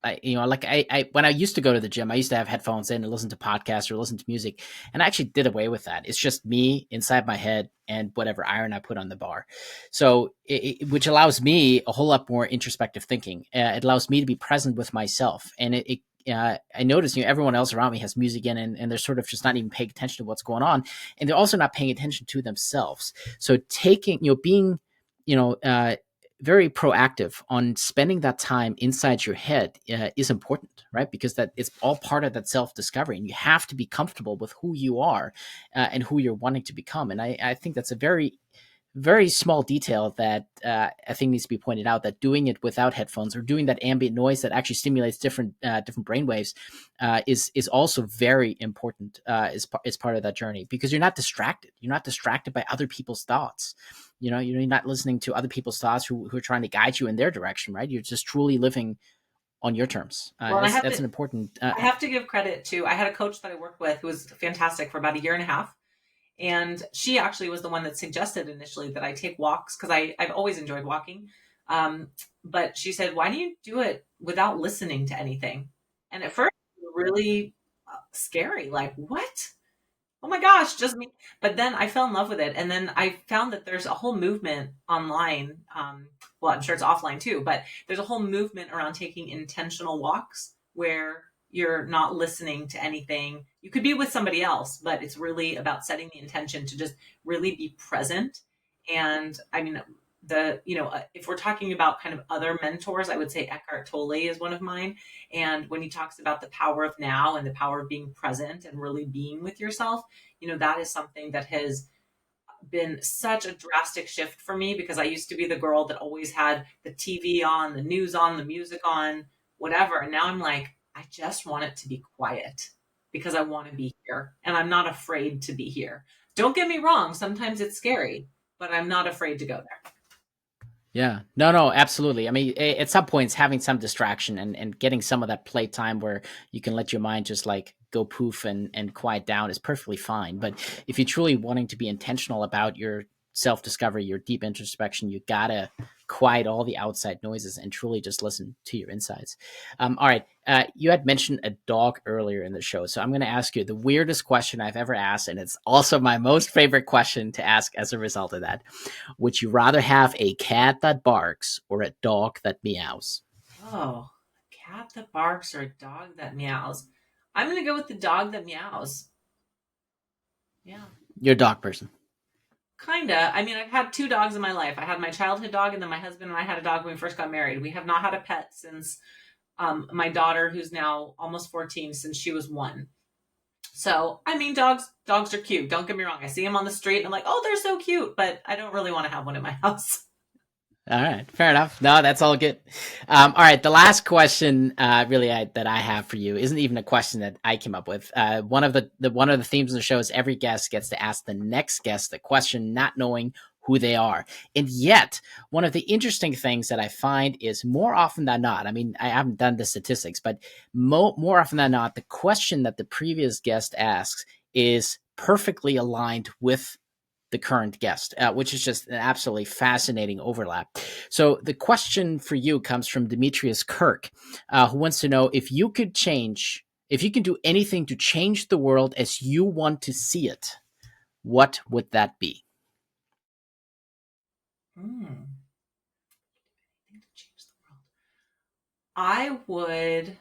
like I when I used to go to the gym, I used to have headphones in and listen to podcasts or listen to music, and I actually did away with that. It's just me inside my head and whatever iron I put on the bar. So, which allows me a whole lot more introspective thinking. It allows me to be present with myself, and I notice, everyone else around me has music in, and they're sort of just not even paying attention to what's going on, and they're also not paying attention to themselves. So being, you know, uh, very proactive on spending that time inside your head is important, right? Because that it's all part of that self discovery, and you have to be comfortable with who you are and who you're wanting to become. And I think that's a very small detail that I think needs to be pointed out, that doing it without headphones or doing that ambient noise that actually stimulates different brain waves is also very important as part of that journey, because you're not distracted. You're not distracted by other people's thoughts. You're not listening to other people's thoughts who are trying to guide you in their direction, right? You're just truly living on your terms. Well, and That's an important. I have to give credit to, I had a coach that I worked with who was fantastic for about a year and a half. And she actually was the one that suggested initially that I take walks because I've always enjoyed walking. But she said, why do you do it without listening to anything? And at first, it was really scary. Like, what? Oh my gosh, just me. But then I fell in love with it. And then I found that there's a whole movement online. Well, I'm sure it's offline too, but there's a whole movement around taking intentional walks where you're not listening to anything. You could be with somebody else, but it's really about setting the intention to just really be present. And I mean, if we're talking about kind of other mentors, I would say Eckhart Tolle is one of mine. And when he talks about the power of now and the power of being present and really being with yourself, that is something that has been such a drastic shift for me, because I used to be the girl that always had the TV on, the news on, the music on, whatever. And now I'm like, I just want it to be quiet because I want to be here and I'm not afraid to be here. Don't get me wrong, sometimes it's scary, but I'm not afraid to go there. Yeah. No, no, absolutely. I mean, at some points, having some distraction and getting some of that playtime where you can let your mind just like go poof and quiet down is perfectly fine. But if you're truly wanting to be intentional about your self discovery, your deep introspection, you gotta quiet all the outside noises and truly just listen to your insides. All right. You had mentioned a dog earlier in the show. So I'm going to ask you the weirdest question I've ever asked. And it's also my most favorite question to ask as a result of that. Would you rather have a cat that barks or a dog that meows? Oh, a cat that barks or a dog that meows? I'm going to go with the dog that meows. Yeah. You're a dog person. Kinda. I mean, I've had two dogs in my life. I had my childhood dog, and then my husband and I had a dog when we first got married. We have not had a pet since my daughter, who's now almost 14, since she was 1. So, I mean, dogs are cute. Don't get me wrong. I see them on the street, and I'm like, oh, they're so cute, but I don't really want to have one in my house. All right, fair enough. No, that's all good. All right, the last question, that I have for you isn't even a question that I came up with. One of the themes of the show is every guest gets to ask the next guest a question, not knowing who they are. And yet, one of the interesting things that I find is more often than not, I mean, I haven't done the statistics, but more often than not, the question that the previous guest asks is perfectly aligned with the current guest, which is just an absolutely fascinating overlap. So the question for you comes from Demetrius Kirk, who wants to know if you can do anything to change the world as you want to see it, what would that be? Hmm. I would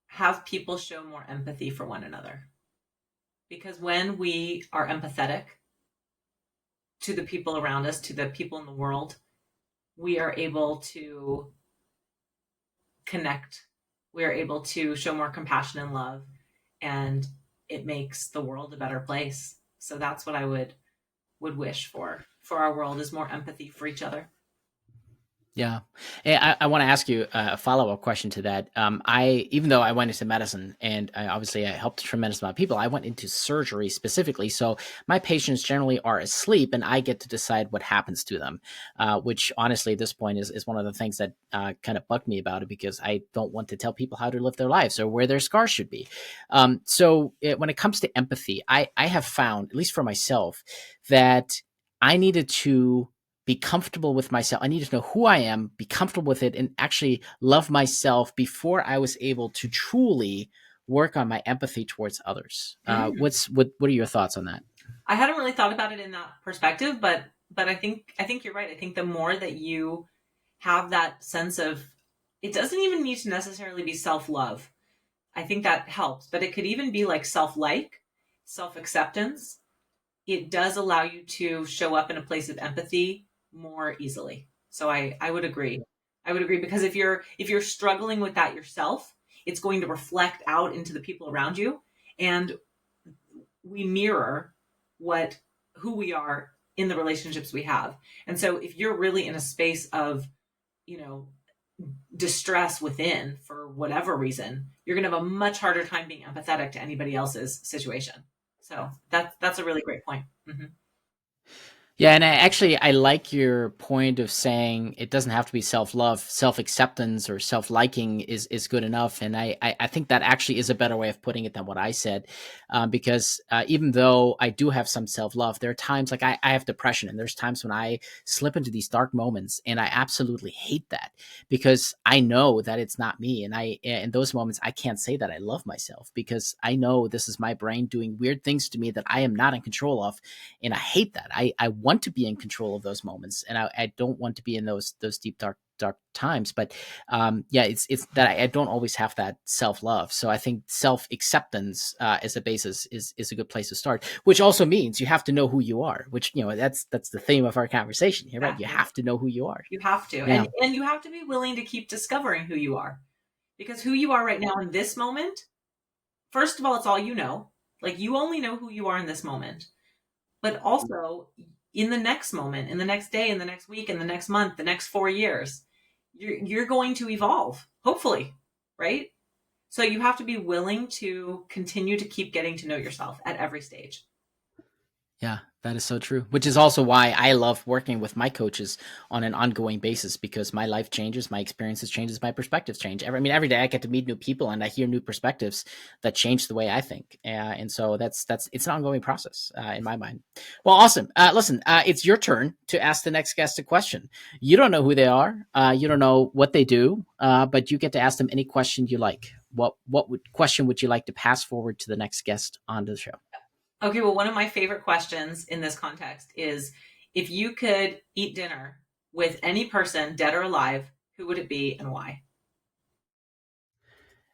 have people show more empathy for one another. Because when we are empathetic to the people around us, to the people in the world, we are able to connect. We are able to show more compassion and love, and it makes the world a better place. So that's what I would wish for our world, is more empathy for each other. Yeah, I want to ask you a follow up question to that. Even though I went into medicine and I helped a tremendous amount of people, I went into surgery specifically. So my patients generally are asleep, and I get to decide what happens to them. Which honestly, at this point, is one of the things that kind of bugged me about it, because I don't want to tell people how to live their lives or where their scars should be. When it comes to empathy, I have found, at least for myself, that I needed to be comfortable with myself. I needed to know who I am, be comfortable with it, and actually love myself before I was able to truly work on my empathy towards others. Mm. What are your thoughts on that? I hadn't really thought about it in that perspective, but I think you're right. I think the more that you have that sense of, it doesn't even need to necessarily be self-love. I think that helps, but it could even be like self-like, self-acceptance. It does allow you to show up in a place of empathy more easily. So I would agree. I would agree, because if you're struggling with that yourself, it's going to reflect out into the people around you, and we mirror what who we are in the relationships we have. And so if you're really in a space of, you know, distress within for whatever reason, you're going to have a much harder time being empathetic to anybody else's situation. So that's a really great point. Mm-hmm. Yeah, and I like your point of saying it doesn't have to be self love, self acceptance, or self liking is good enough. And I think that actually is a better way of putting it than what I said, because even though I do have some self love, there are times like I have depression, and there's times when I slip into these dark moments, and I absolutely hate that, because I know that it's not me, and I in those moments I can't say that I love myself, because I know this is my brain doing weird things to me that I am not in control of, and I hate that. I want to be in control of those moments, and I don't want to be in those deep dark times. But yeah, it's that I don't always have that self-love. So I think self-acceptance as a basis is a good place to start, which also means you have to know who you are, which, that's the theme of our conversation here, right? You Exactly. have to know who you are. You have to. Yeah. And you have to be willing to keep discovering who you are. Because who you are right now in this moment, first of all, it's all you know. Like, you only know who you are in this moment. But also, in the next moment, in the next day, in the next week, in the next month, the next 4 years, you're going to evolve, hopefully, right? So you have to be willing to continue to keep getting to know yourself at every stage. Yeah, that is so true. Which is also why I love working with my coaches on an ongoing basis, because my life changes, my experiences changes, my perspectives change. Every day I get to meet new people and I hear new perspectives that change the way I think. And so that's it's an ongoing process in my mind. Well, awesome. Listen, it's your turn to ask the next guest a question. You don't know who they are, you don't know what they do, but you get to ask them any question you like. What question would you like to pass forward to the next guest on the show? Okay, well, one of my favorite questions in this context is, if you could eat dinner with any person, dead or alive, who would it be and why?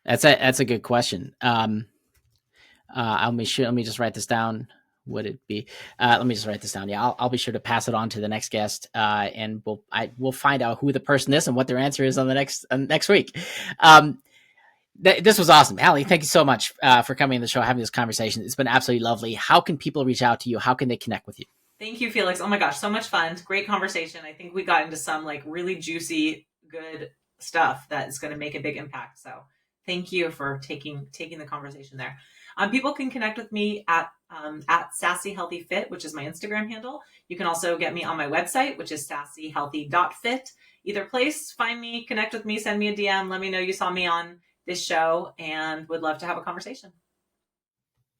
That's a good question. Let me just write this down. Would it be? Let me just write this down. Yeah, I'll be sure to pass it on to the next guest, and we'll find out who the person is and what their answer is on the next week. This was awesome, Hallie. Thank you so much for coming on the show, having this conversation. It's been absolutely lovely. How can people reach out to you? How can they connect with you? Thank you, Felix. Oh my gosh, so much fun. Great conversation. I think we got into some like really juicy, good stuff that is going to make a big impact. So thank you for taking the conversation there. People can connect with me at Sassy Healthy Fit, which is my Instagram handle. You can also get me on my website, which is sassyhealthy.fit. Either place, find me, connect with me, send me a DM, let me know you saw me on this show, and would love to have a conversation.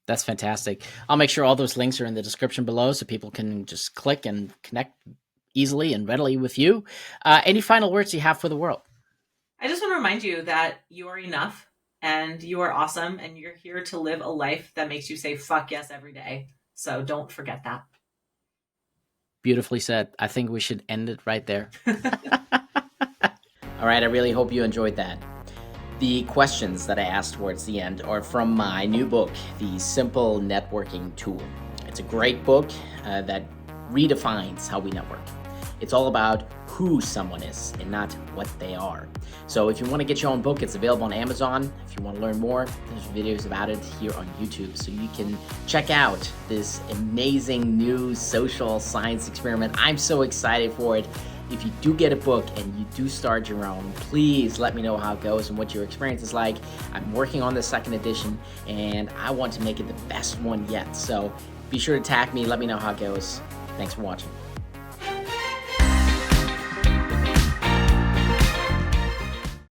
That's fantastic. I'll make sure all those links are in the description below so people can just click and connect easily and readily with you. Any final words you have for the world? I just want to remind you that you are enough and you are awesome and you're here to live a life that makes you say fuck yes every day. So don't forget that. Beautifully said. I think we should end it right there. All right. I really hope you enjoyed that. The questions that I asked towards the end are from my new book, The Simple Networking Tool. It's a great book that redefines how we network. It's all about who someone is and not what they are. So if you want to get your own book, it's available on Amazon. If you want to learn more, there's videos about it here on YouTube. So you can check out this amazing new social science experiment. I'm so excited for it. If you do get a book and you do start your own, please let me know how it goes and what your experience is like. I'm working on the second edition and I want to make it the best one yet. So be sure to tag me, let me know how it goes. Thanks for watching.